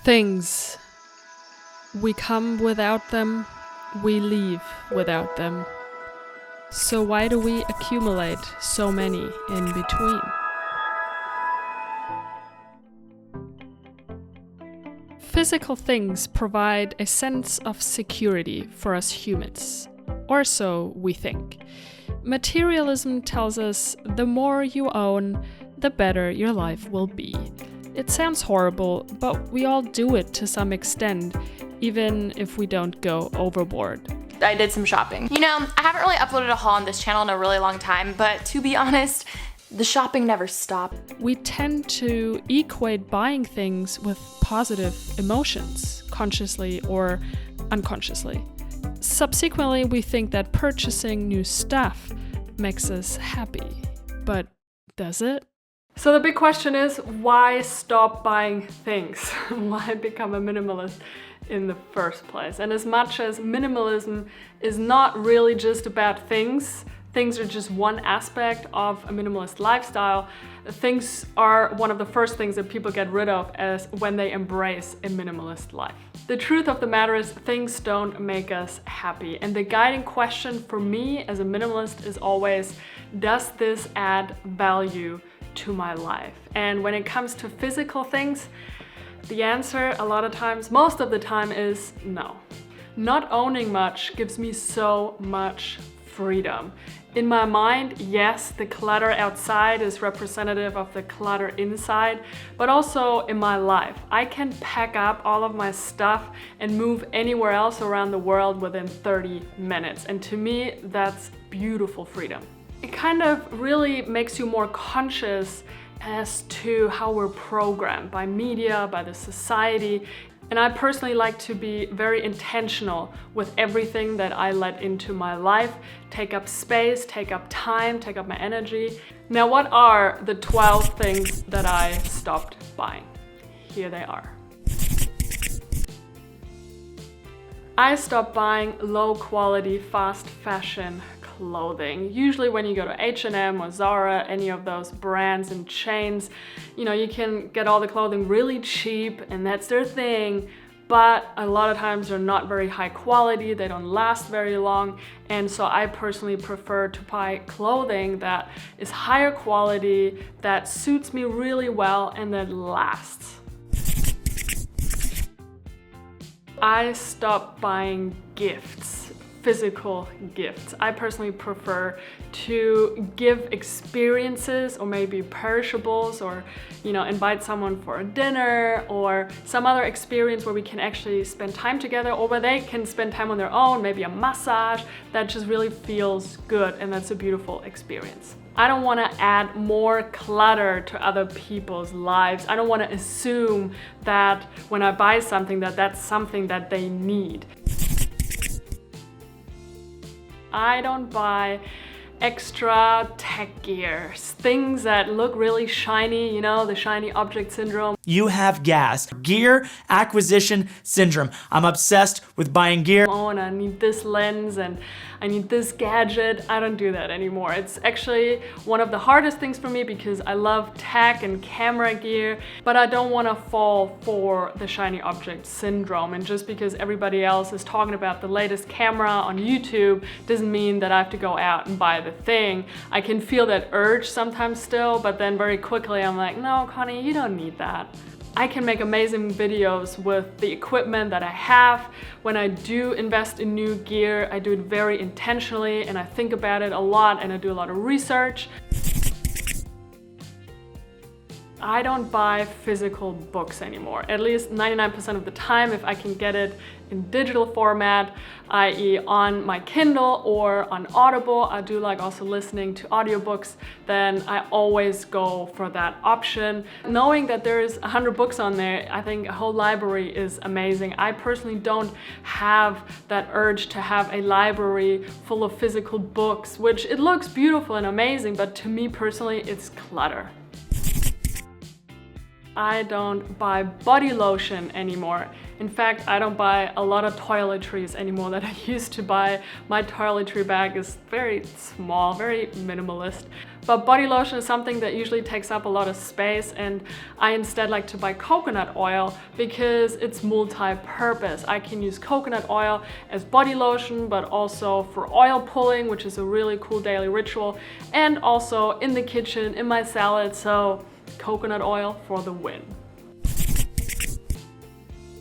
Things. We come without them, we leave without them. So why do we accumulate so many in between? Physical things provide a sense of security for us humans, or so we think. Materialism tells us the more you own, the better your life will be. It sounds horrible, but we all do it to some extent, even if we don't go overboard. I did some shopping. You know, I haven't really uploaded a haul on this channel in a really long time, but to be honest, the shopping never stopped. We tend to equate buying things with positive emotions, consciously or unconsciously. Subsequently, we think that purchasing new stuff makes us happy. But does it? So the big question is, why stop buying things? Why become a minimalist in the first place? And as much as minimalism is not really just about things are just one aspect of a minimalist lifestyle. Things are one of the first things that people get rid of as when they embrace a minimalist life. The truth of the matter is things don't make us happy. And the guiding question for me as a minimalist is always, does this add value to my life? And when it comes to physical things, the answer a lot of times, most of the time, is no. Not owning much gives me so much freedom. In my mind, yes, the clutter outside is representative of the clutter inside, but also in my life. I can pack up all of my stuff and move anywhere else around the world within 30 minutes. And to me, that's beautiful freedom. It kind of really makes you more conscious as to how we're programmed by media, by the society. And I personally like to be very intentional with everything that I let into my life, take up space, take up time, take up my energy. Now, what are the 12 things that I stopped buying? Here they are. I stopped buying low quality, fast fashion clothing. Usually when you go to H&M or Zara, any of those brands and chains, you know, you can get all the clothing really cheap and that's their thing, but a lot of times they're not very high quality, they don't last very long, and so I personally prefer to buy clothing that is higher quality, that suits me really well and that lasts. I stopped buying gifts. Physical gifts. I personally prefer to give experiences or maybe perishables, or invite someone for a dinner or some other experience where we can actually spend time together, or where they can spend time on their own, maybe a massage that just really feels good, and that's a beautiful experience. I don't want to add more clutter to other people's lives. I don't want to assume that when I buy something that's something that they need. I don't buy extra tech gear, things that look really shiny, the shiny object syndrome. You have gas. Gear acquisition syndrome. I'm obsessed with buying gear. Oh, and I need this lens and I need this gadget. I don't do that anymore. It's actually one of the hardest things for me because I love tech and camera gear, but I don't want to fall for the shiny object syndrome. And just because everybody else is talking about the latest camera on YouTube doesn't mean that I have to go out and buy the thing. I can feel that urge sometimes still, but then very quickly I'm like, no, Conni, you don't need that. I can make amazing videos with the equipment that I have. When I do invest in new gear, I do it very intentionally and I think about it a lot and I do a lot of research. I don't buy physical books anymore, at least 99% of the time. If I can get it in digital format, i.e. on my Kindle or on Audible, I do like also listening to audiobooks, then I always go for that option. Knowing that there's 100 books on there, I think a whole library is amazing. I personally don't have that urge to have a library full of physical books, which it looks beautiful and amazing, but to me personally, it's clutter. I don't buy body lotion anymore. In fact, I don't buy a lot of toiletries anymore that I used to buy. My toiletry bag is very small, very minimalist. But body lotion is something that usually takes up a lot of space, and I instead like to buy coconut oil because it's multi-purpose. I can use coconut oil as body lotion, but also for oil pulling, which is a really cool daily ritual, and also in the kitchen, in my salad, so coconut oil for the win.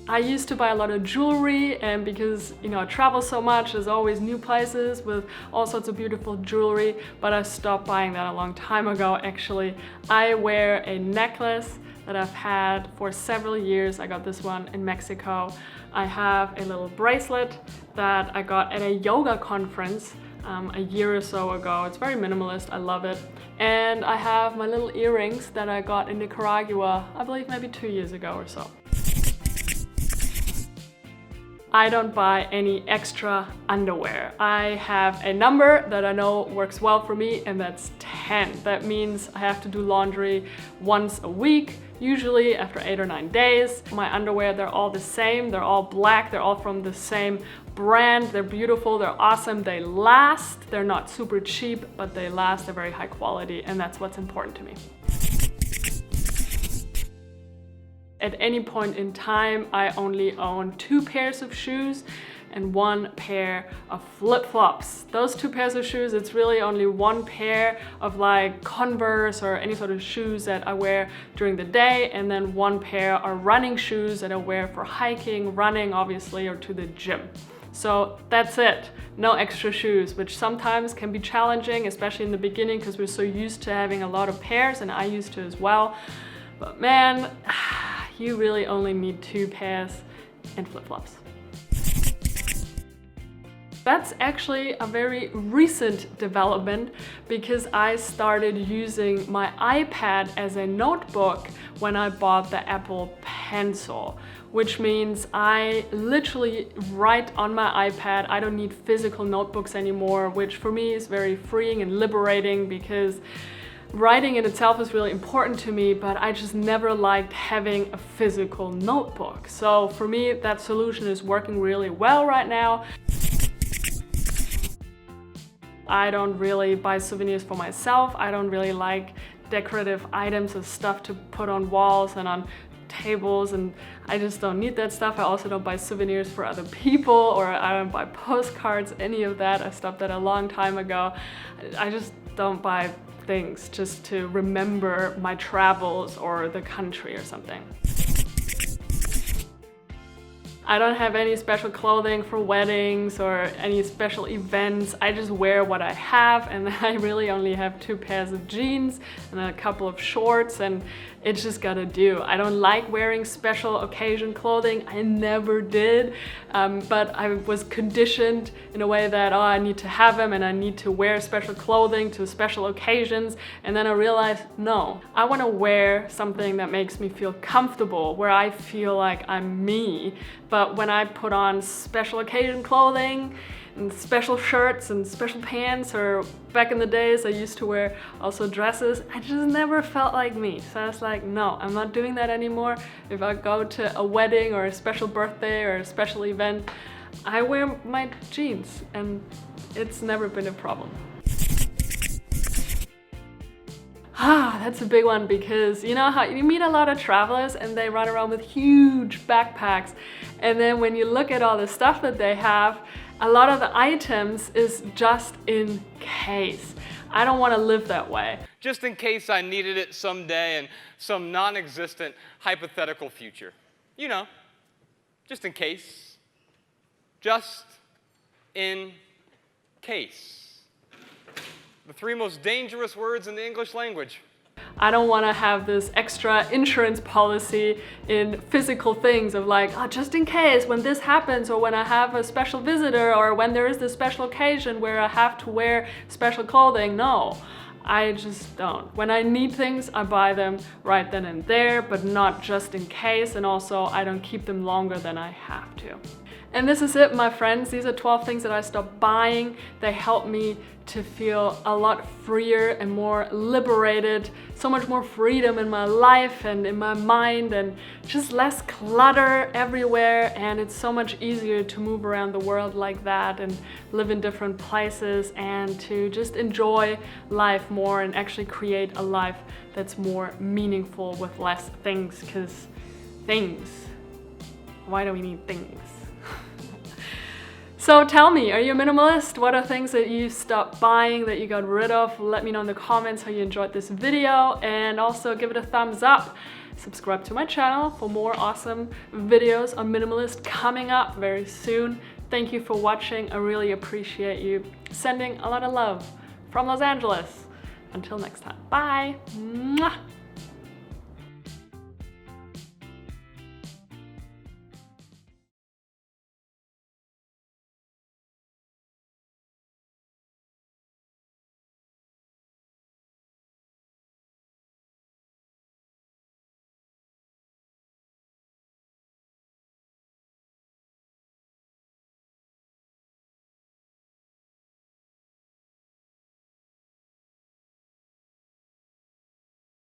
I used to buy a lot of jewelry, and because I travel so much, there's always new places with all sorts of beautiful jewelry, but I stopped buying that a long time ago actually. I wear a necklace that I've had for several years. I got this one in Mexico. I have a little bracelet that I got at a yoga conference a year or so ago. It's very minimalist, I love it. And I have my little earrings that I got in Nicaragua, I believe maybe 2 years ago or so. I don't buy any extra underwear. I have a number that I know works well for me, and that's 10. That means I have to do laundry once a week, usually after 8 or 9 days. My underwear, they're all the same. They're all black. They're all from the same brand. They're beautiful. They're awesome. They last. They're not super cheap, but they last. They're very high quality, and that's what's important to me. At any point in time, I only own 2 pairs of shoes and 1 pair of flip-flops. Those 2 pairs of shoes, it's really only 1 pair of like Converse or any sort of shoes that I wear during the day, and then 1 pair are running shoes that I wear for hiking, running obviously, or to the gym. So that's it, no extra shoes, which sometimes can be challenging, especially in the beginning because we're so used to having a lot of pairs, and I used to as well. But man, you really only need 2 pairs and flip-flops. That's actually a very recent development because I started using my iPad as a notebook when I bought the Apple Pencil, which means I literally write on my iPad. I don't need physical notebooks anymore, which for me is very freeing and liberating because writing in itself is really important to me, but I just never liked having a physical notebook. So for me, that solution is working really well right now. I don't really buy souvenirs for myself. I don't really like decorative items or stuff to put on walls and on tables, and I just don't need that stuff. I also don't buy souvenirs for other people, or I don't buy postcards, any of that. I stopped that a long time ago. I just don't buy things just to remember my travels or the country or something. I don't have any special clothing for weddings or any special events. I just wear what I have, and I really only have 2 pairs of jeans and a couple of shorts, and it's just gotta do. I don't like wearing special occasion clothing. I never did, but I was conditioned in a way that, oh, I need to have them and I need to wear special clothing to special occasions. And then I realized, no, I wanna wear something that makes me feel comfortable, where I feel like I'm me. But when I put on special occasion clothing and special shirts and special pants, or back in the days I used to wear also dresses, I just never felt like me. So I was like, no, I'm not doing that anymore. If I go to a wedding or a special birthday or a special event, I wear my jeans, and it's never been a problem. That's a big one, because you know how you meet a lot of travelers and they run around with huge backpacks, and then when you look at all the stuff that they have, a lot of the items is just in case. I don't want to live that way. Just in case I needed it someday in some non-existent hypothetical future. You know, just in case. Just in case. The 3 most dangerous words in the English language. I don't want to have this extra insurance policy in physical things of like, oh, just in case when this happens, or when I have a special visitor, or when there is this special occasion where I have to wear special clothing. No, I just don't. When I need things, I buy them right then and there, but not just in case. And also, I don't keep them longer than I have to. And this is it, my friends. These are 12 things that I stopped buying. They help me to feel a lot freer and more liberated, so much more freedom in my life and in my mind, and just less clutter everywhere. And it's so much easier to move around the world like that and live in different places and to just enjoy life more and actually create a life that's more meaningful with less things, because things, why do we need things? So tell me, are you a minimalist? What are things that you stopped buying, that you got rid of? Let me know in the comments how you enjoyed this video, and also give it a thumbs up. Subscribe to my channel for more awesome videos on minimalist coming up very soon. Thank you for watching. I really appreciate you. Sending a lot of love from Los Angeles. Until next time, bye. Mwah.